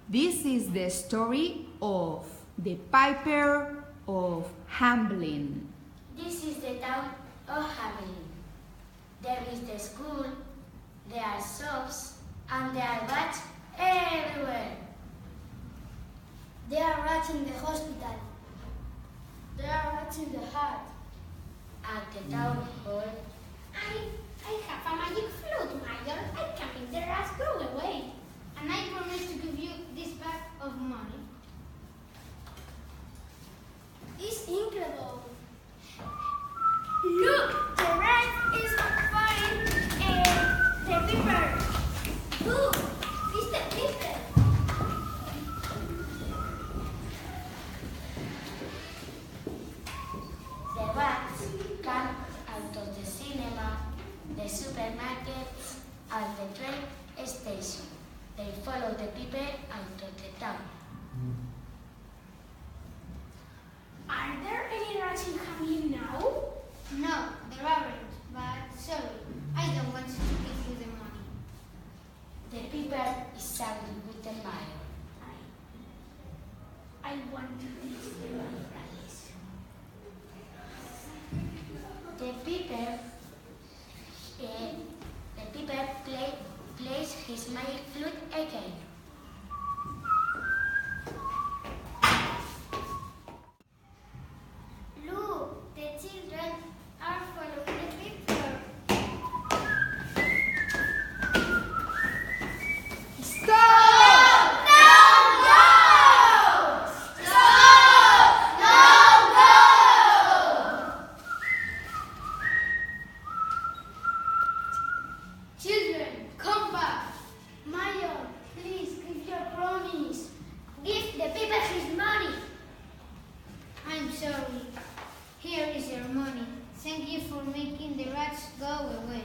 This is the story of the Piper of Hamelin. This is the town of Hamelin. There is the school, there are shops, and there are rats everywhere. There are rats in the hospital. There are rats in the heart. At the town hall, I have a magic flute, Major. I can make the rats go away. And I promise to give you this bag of money. It's incredible. Look, the rat is fighting the Piper. Look, it's the Piper. the rats come out of the cinema, the supermarkets, and the train station. They follow the people out of the town. Are there any rats in Hamelin now? No, there aren't. But sorry, I don't want to give you the money. The people is angry with the mayor. I want to fix the money price. The people plays his magic flute again. Look, the children are following the picture. Stop! Children, come back. Mayor, please give your promise. Give the people his money. I'm sorry. Here is your money. Thank you for making the rats go away.